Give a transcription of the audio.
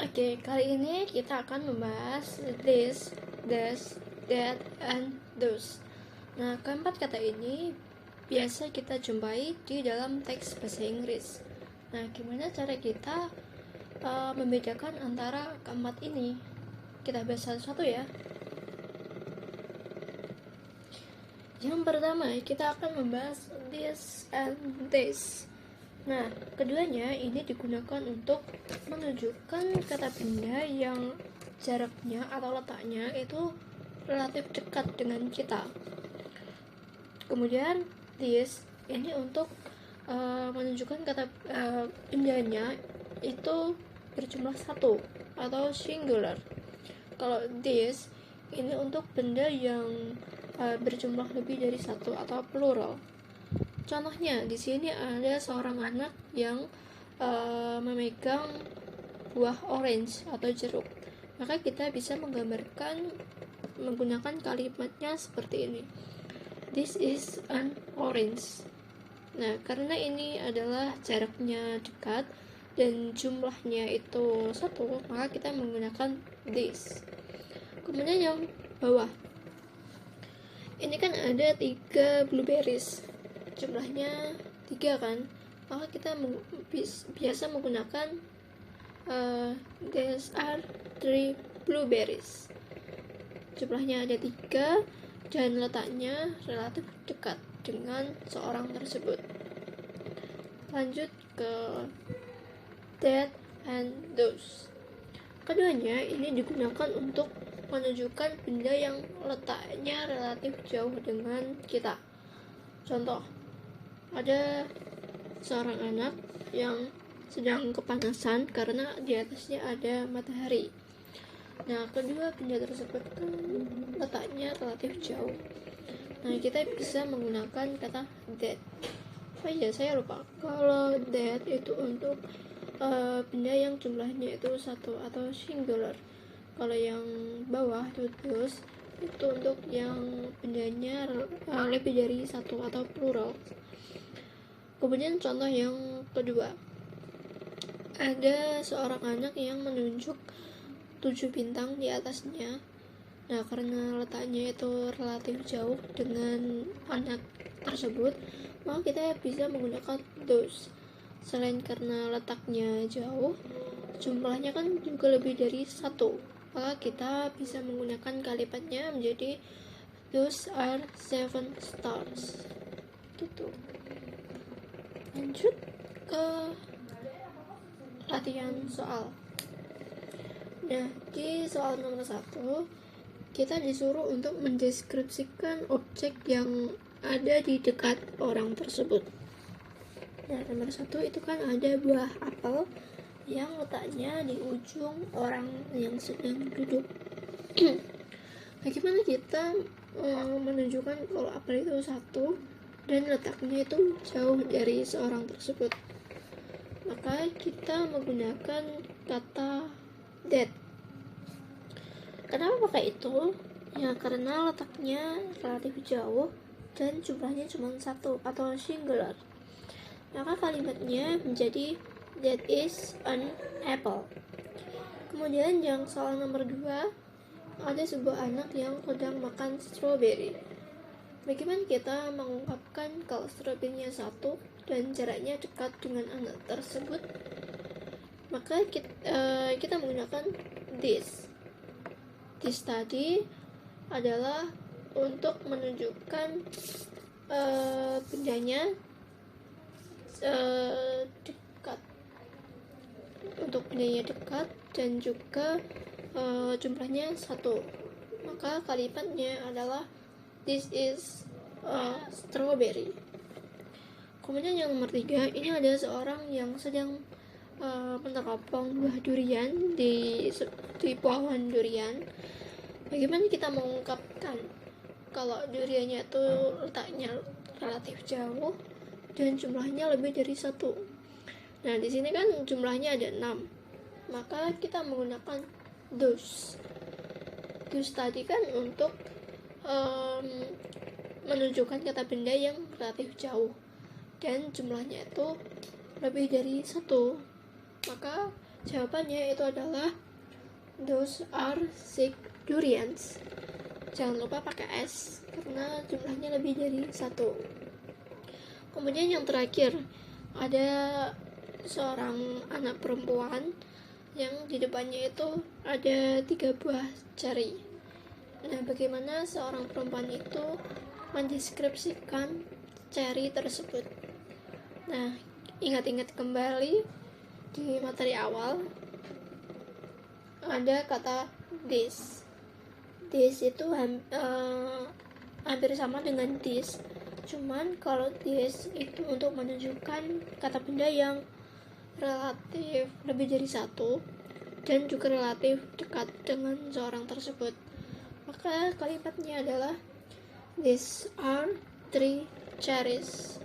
Oke, kali ini kita akan membahas this, that, and those. Nah, keempat kata ini biasa kita jumpai di dalam teks bahasa Inggris. Nah, gimana cara kita membedakan antara keempat ini? Kita bahas satu-satu ya. Yang pertama, kita akan membahas this and this. Nah, keduanya ini digunakan untuk menunjukkan kata benda yang jaraknya atau letaknya itu relatif dekat dengan kita. Kemudian this ini untuk menunjukkan kata bendanya itu berjumlah satu atau singular. Kalau this ini untuk benda yang berjumlah lebih dari satu atau plural. Contohnya di sini ada seorang anak yang memegang buah orange atau jeruk. Maka kita bisa menggambarkan menggunakan kalimatnya seperti ini. This is an orange. Nah, karena ini adalah jaraknya dekat dan jumlahnya itu satu, maka kita menggunakan this. Kemudian yang bawah. Ini kan ada 3 blueberries. Jumlahnya 3 kan, maka kita biasa menggunakan these are 3 blueberries. Jumlahnya ada 3 dan letaknya relatif dekat dengan seorang tersebut. Lanjut ke that and those. Keduanya ini digunakan untuk menunjukkan benda yang letaknya relatif jauh dengan kita. Contoh, ada seorang anak yang sedang kepanasan karena di atasnya ada matahari. Nah, kedua benda tersebut kan letaknya relatif jauh. Nah, kita bisa menggunakan kata that. Oh iya, saya lupa. Kalau that itu untuk benda yang jumlahnya itu satu atau singular. Kalau yang bawah itu those itu untuk yang bendanya lebih dari satu atau plural. Kemudian contoh yang kedua, ada seorang anak yang menunjuk 7 bintang di atasnya. Nah, karena letaknya itu relatif jauh dengan anak tersebut, maka kita bisa menggunakan those. Selain karena letaknya jauh, jumlahnya kan juga lebih dari satu, maka kita bisa menggunakan kalimatnya menjadi those are 7 stars gitu. Lanjut ke latihan soal. Nah, di soal nomor 1 kita disuruh untuk mendeskripsikan objek yang ada di dekat orang tersebut. Nah, nomor 1 itu kan ada buah apel yang letaknya di ujung orang yang sedang duduk. Bagaimana kita menunjukkan kalau apel itu satu dan letaknya itu jauh dari seorang tersebut? Maka kita menggunakan kata that. Kenapa pakai itu? Ya, karena letaknya relatif jauh dan jumlahnya cuma satu atau singular. Maka kalimatnya menjadi that is an apple. Kemudian yang soal nomor 2, ada sebuah anak yang sedang makan strawberry. Bagaimana kita mengungkapkan kalau strawberry-nya satu dan jaraknya dekat dengan anak tersebut? Maka kita menggunakan this. This tadi adalah untuk menunjukkan bendanya dekat, untuk bendanya dekat dan juga jumlahnya satu, maka kalimatnya adalah this is a strawberry. Kemudian yang nomor 3, ini ada seorang yang sedang meneropong buah durian di pohon durian. Bagaimana kita mengungkapkan kalau duriannya itu letaknya relatif jauh dan jumlahnya lebih dari satu? Nah, di sini kan jumlahnya ada 6, maka kita menggunakan those. Those tadi kan untuk menunjukkan kata benda yang relatif jauh dan jumlahnya itu lebih dari satu, maka Jawabannya itu adalah those are 6 durians. Jangan lupa pakai S karena jumlahnya lebih dari 1. Kemudian yang terakhir, ada seorang anak perempuan yang di depannya itu ada 3 buah jari. Nah, bagaimana seorang perempuan itu mendeskripsikan jari tersebut? Nah, ingat-ingat kembali di materi awal ada kata this. This itu hampir sama dengan this, cuman kalau this itu untuk menunjukkan kata benda yang relatif lebih dari 1 dan juga relatif dekat dengan seorang tersebut. Maka kalimatnya adalah these are 3 cherries.